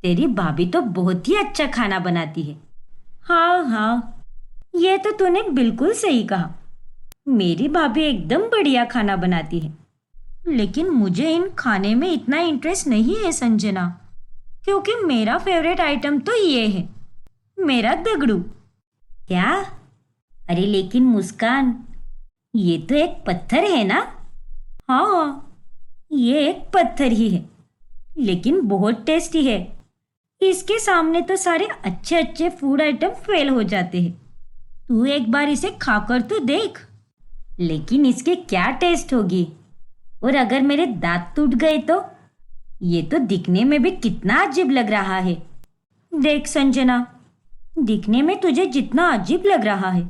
तेरी भाभी तो बहुत ही अच्छा खाना बनाती है। हाँ हाँ, ये तो तूने बिल्कुल सही कहा। मेरी भाभी एकदम बढ़िया खाना बनाती है। लेकिन मुझे इन खाने में इतना इंटरेस्ट नहीं है संजना, क्योंकि मेरा फेवरेट आइटम तो ये है, मेरा दगड़ू। क्या? अरे लेकिन मुस्कान, ये तो एक पत्थर है ना? हाँ, ये एक पत्थर ही है, लेकिन बहुत टेस्टी है। इसके सामने तो सारे अच्छे अच्छे फूड आइटम फेल हो जाते हैं। तू एक बार इसे खाकर तो देख। लेकिन इसके क्या टेस्ट होगी? और अगर मेरे दांत टूट गए तो? ये तो दिखने में भी कितना अजीब लग रहा है। देख संजना, दिखने में तुझे जितना अजीब लग रहा है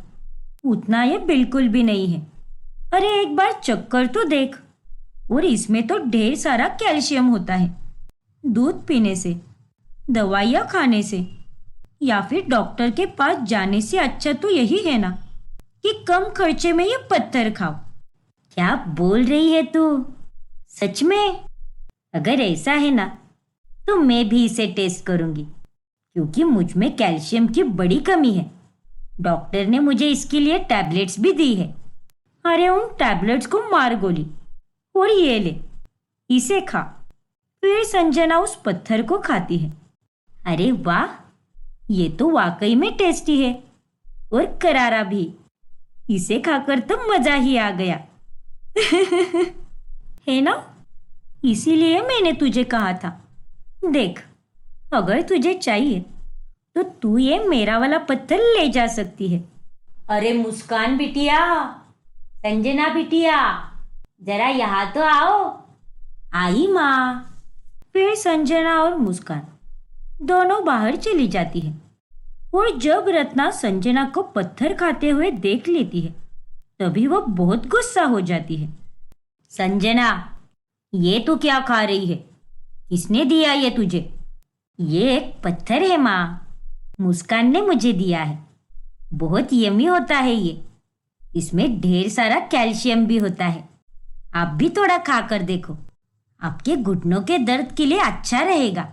उतना ये बिल्कुल भी नहीं है। अरे एक बार चक्कर तो देख। और इसमें तो ढेर सारा कैल्शियम होता है। दूध पीने से, दवाइयाँ खाने से या फिर डॉक्टर के पास जाने से अच्छा तो यही है ना कि कम खर्चे में ये पत्थर खाओ। क्या बोल रही है तू? सच में? अगर ऐसा है ना तो मैं भी इसे टेस्ट करूंगी, क्योंकि मुझ में कैल्शियम की बड़ी कमी है। डॉक्टर ने मुझे इसके लिए टैबलेट्स भी दी है। अरे उन टैबलेट्स को मार गोली। और ये ले, इसे खा। फिर संजना उस पत्थर को खाती है। अरे वाह, ये तो वाकई में टेस्टी है और करारा भी। इसे खाकर तो मजा ही आ गया। है ना? इसीलिए मैंने तुझे कहा था। देख, अगर तुझे चाहिए तो तू ये मेरा वाला पत्थर ले जा सकती है। अरे मुस्कान बिटिया, संजना बिटिया, जरा यहाँ तो आओ। आई माँ। फिर संजना और मुस्कान दोनों बाहर चली जाती है। और जब रत्ना संजना को पत्थर खाते हुए देख लेती है तभी वह बहुत गुस्सा हो जाती है। संजना, ये तू क्या खा रही है? किसने दिया ये तुझे? ये एक पत्थर है माँ, मुस्कान ने मुझे दिया है। बहुत यम्मी होता है ये। इसमें ढेर सारा कैल्शियम भी होता है। आप भी थोड़ा खा कर देखो, आपके घुटनों के दर्द के लिए अच्छा रहेगा।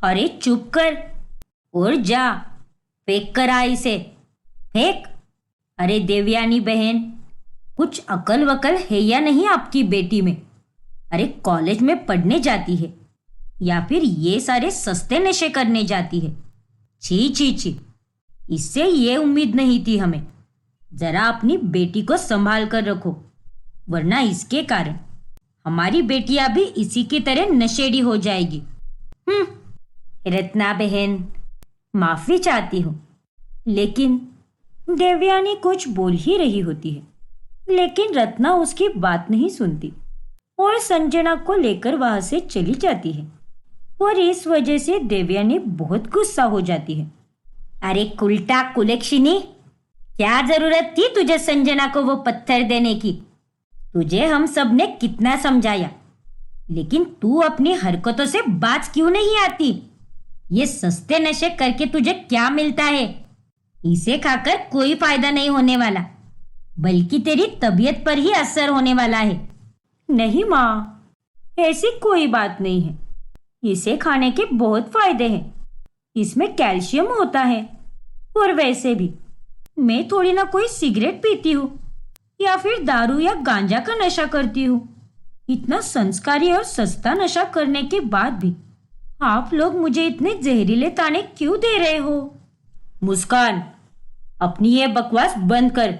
अरे चुप कर और जा, फेंक कर आ इसे, फेंक। अरे देवयानी बहन, कुछ अकल वकल है या नहीं आपकी बेटी में? अरे कॉलेज में पढ़ने जाती है या फिर ये सारे सस्ते नशे करने जाती है? छी छी छी, इससे ये उम्मीद नहीं थी हमें। जरा अपनी बेटी को संभाल कर रखो, वरना इसके कारण हमारी बेटियां भी इसी की तरह नशेड़ी हो जाएगी। रत्ना बहन, माफी चाहती हूँ। लेकिन देवयानी कुछ बोल ही रही होती है, लेकिन रत्ना उसकी बात नहीं सुनती और संजना को लेकर वहां से चली जाती है। और इस वजह से देवयानी बहुत गुस्सा हो जाती है। अरे कुलटा कुलक्षिनी, क्या जरूरत थी तुझे संजना को वो पत्थर देने की? तुझे हम सब ने कितना समझाया, लेकिन तू अपनी हरकतों से बाज क्यों नहीं आती? ये सस्ते नशे करके तुझे क्या मिलता है? इसे खाकर कोई फायदा नहीं होने वाला, बल्कि तेरी तबीयत पर ही असर होने वाला है। नहीं माँ, ऐसी कोई बात नहीं है। इसे खाने के बहुत फायदे हैं। इसमें कैल्शियम होता है। और वैसे भी मैं थोड़ी ना कोई सिगरेट पीती हूँ या फिर दारू या गांजा का नशा करती हूँ। इतना संस्कारी और सस्ता नशा करने के बाद भी आप लोग मुझे इतने जहरीले ताने क्यों दे रहे हो? मुस्कान, अपनी ये बकवास बंद कर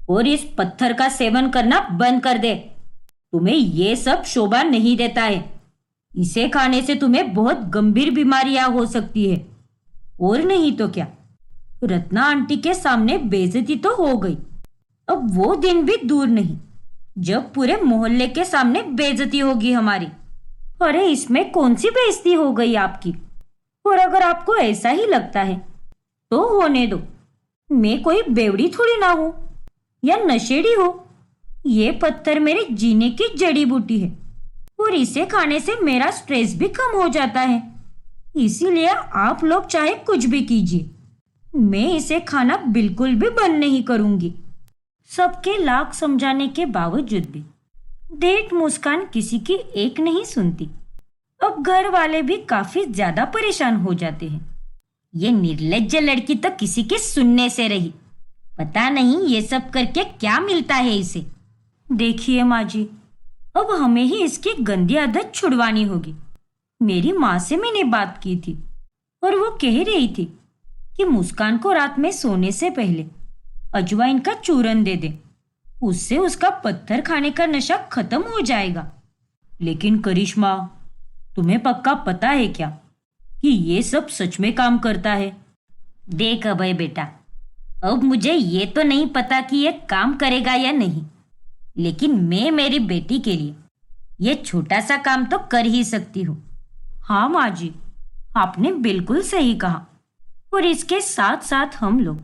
और इस पत्थर का सेवन करना बंद कर दे। तुम्हें ये सब शोभा नहीं देता है। इसे खाने से तुम्हें बहुत गंभीर बीमारियां हो सकती है। और नहीं तो क्या, रत्ना आंटी के सामने बेइज्जती तो हो गई। अब वो दिन भी दूर नहीं जब पूरे मोहल्ले के सामने बेइज्जती होगी हमारी। अरे इसमें कौन सी बेइज्जती हो गई आपकी? और अगर आपको ऐसा ही लगता है तो होने दो। मैं कोई बेवड़ी थोड़ी ना हूं या नशेड़ी हूं। ये पत्थर मेरे जीने की जड़ी बूटी है और इसे खाने से मेरा स्ट्रेस भी कम हो जाता है। इसीलिए आप लोग चाहे कुछ भी कीजिए, मैं इसे खाना बिल्कुल भी बंद नहीं करूंगी। सबके लाख समझाने के बावजूद भी देख मुस्कान किसी की एक नहीं सुनती अब घर वाले भी काफी ज्यादा परेशान हो जाते हैं। ये निर्लज्ज लड़की तो किसी के सुनने से रही, पता नहीं ये सब करके क्या मिलता है इसे। देखिए माँ जी, अब हमें ही इसकी गंदी आदत छुड़वानी होगी। मेरी माँ से मैंने बात की थी और वो कह रही थी कि मुस्कान को रात में सोने से पहले अजवाइन का चूरन दे दे, उससे उसका पत्थर खाने का नशा खत्म हो जाएगा। लेकिन करिश्मा, तुम्हें पक्का पता है क्या कि ये सब सच में काम करता है? देख अभय बेटा, अब मुझे ये तो नहीं पता कि ये काम करेगा या नहीं, लेकिन मैं मेरी बेटी के लिए ये छोटा सा काम तो कर ही सकती हूँ। हाँ माँ जी, आपने बिल्कुल सही कहा। और इसके साथ साथ हम लोग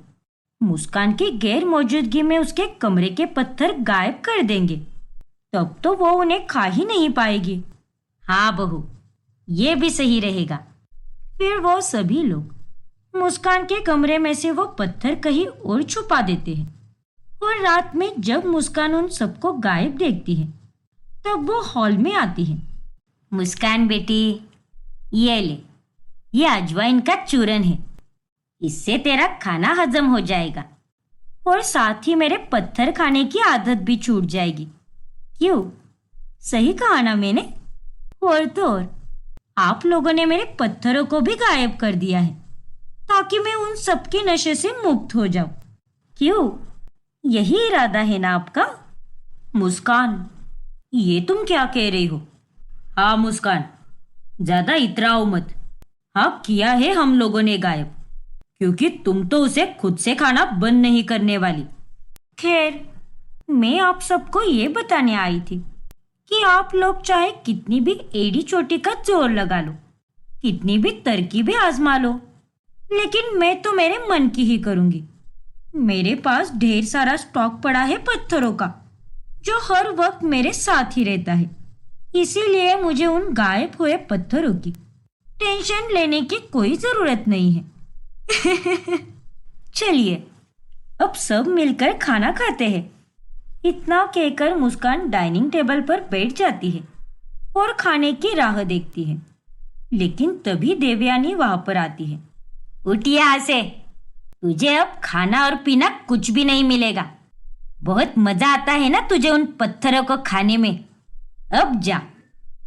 मुस्कान की गैर मौजूदगी में उसके कमरे के पत्थर गायब कर देंगे, तब तो वो उन्हें खा ही नहीं पाएगी। हाँ बहू, ये भी सही रहेगा। फिर वो सभी लोग मुस्कान के कमरे में से वो पत्थर कहीं और छुपा देते हैं और रात में जब मुस्कान उन सबको गायब देखती है तब वो हॉल में आती है। मुस्कान बेटी, ये ले, ये अजवाइन का चूरन है, इससे तेरा खाना हजम हो जाएगा और साथ ही मेरे पत्थर खाने की आदत भी छूट जाएगी। क्यों, सही कहा ना मैंने? और तो और आप लोगों ने मेरे पत्थरों को भी गायब कर दिया है ताकि मैं उन सबके नशे से मुक्त हो जाऊं। क्यों, यही इरादा है ना आपका? मुस्कान, ये तुम क्या कह रही हो? हाँ मुस्कान, ज्यादा इतराओ मत। हाँ, किया है हम लोगों ने गायब, क्योंकि तुम तो उसे खुद से खाना बंद नहीं करने वाली। खैर, मैं आप सबको ये बताने आई थी कि आप लोग चाहे कितनी भी एड़ी चोटी का जोर लगा लो, कितनी भी तरकीबें आजमा लो, लेकिन मैं तो मेरे मन की ही करूंगी। मेरे पास ढेर सारा स्टॉक पड़ा है पत्थरों का, जो हर वक्त मेरे साथ ही रहता है। इसीलिए मुझे उन गायब हुए पत्थरों की टेंशन लेने की कोई जरूरत नहीं है। चलिए, अब सब मिलकर खाना खाते हैं। इतना कहकर मुस्कान डाइनिंग टेबल पर बैठ जाती है और खाने की राह देखती है। लेकिन तभी देवयानी वहां पर आती है। उठ यहाँ से, तुझे अब खाना और पीना कुछ भी नहीं मिलेगा। बहुत मजा आता है ना तुझे उन पत्थरों को खाने में। अब जा,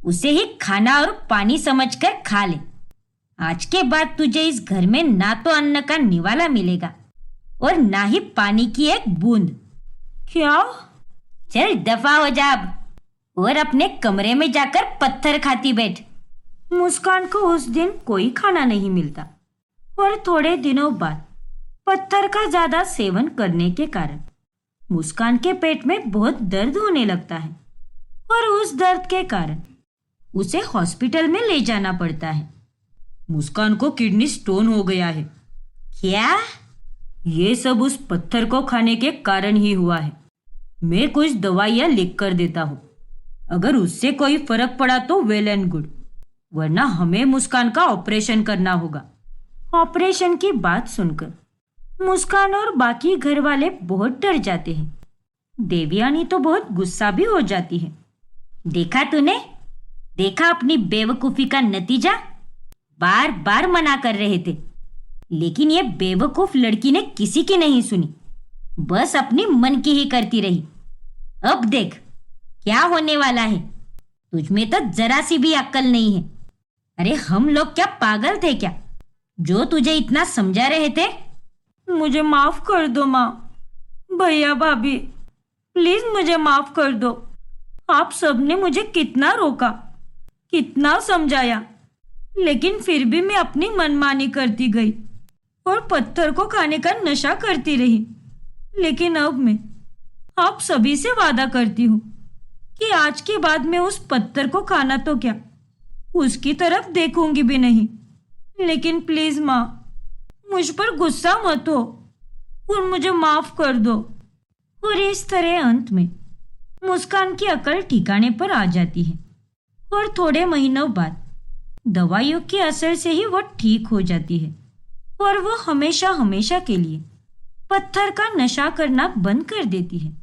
उसे ही खाना और पानी समझकर खा ले। आज के बाद तुझे इस घर में ना तो अन्न का निवाला मिलेगा और ना ही पानी की एक बूंद। क्या? चल दफा हो जा अब और अपने कमरे में जाकर पत्थर खाती बैठ। मुस्कान को उस दिन कोई खाना नहीं मिलता और थोड़े दिनों बाद पत्थर का ज्यादा सेवन करने के कारण मुस्कान के पेट में बहुत दर्द होने लगता है और उस दर्द के कारण उसे हॉस्पिटल में ले जाना पड़ता है। मुस्कान को किडनी स्टोन हो गया है। क्या? ये सब उस पत्थर को खाने के कारण ही हुआ है। मैं कुछ दवाइयाँ लिख कर देता हूँ, अगर उससे कोई फर्क पड़ा तो वेल एंड गुड, वरना हमें मुस्कान का ऑपरेशन करना होगा। ऑपरेशन की बात सुनकर मुस्कान और बाकी घर वाले बहुत डर जाते हैं। देवयानी तो बहुत गुस्सा भी हो जाती है। देखा तूने, देखा अपनी बेवकूफी का नतीजा। बार बार मना कर रहे थे, लेकिन ये बेवकूफ लड़की ने किसी की नहीं सुनी, बस अपनी मन की ही करती रही। अब देख क्या होने वाला है। तुझमें तो जरा सी भी अक्ल नहीं है। अरे हम लोग क्या पागल थे क्या, जो तुझे इतना समझा रहे थे? मुझे माफ कर दो माँ। भैया भाभी, प्लीज मुझे माफ कर दो। आप सबने मुझे कितना रोका, कितना समझाया, लेकिन फिर भी मैं अपनी मनमानी करती गई और पत्थर को खाने का नशा करती रही। लेकिन अब मैं आप सभी से वादा करती हूँ कि आज के बाद मैं उस पत्थर को खाना तो क्या, उसकी तरफ देखूंगी भी नहीं। लेकिन प्लीज माँ, मुझ पर गुस्सा मत हो और मुझे माफ कर दो। और इस तरह अंत में मुस्कान की अकल ठिकाने पर आ जाती है और थोड़े महीनों बाद दवाइयों के असर से ही वो ठीक हो जाती है और वो हमेशा हमेशा के लिए पत्थर का नशा करना बंद कर देती है।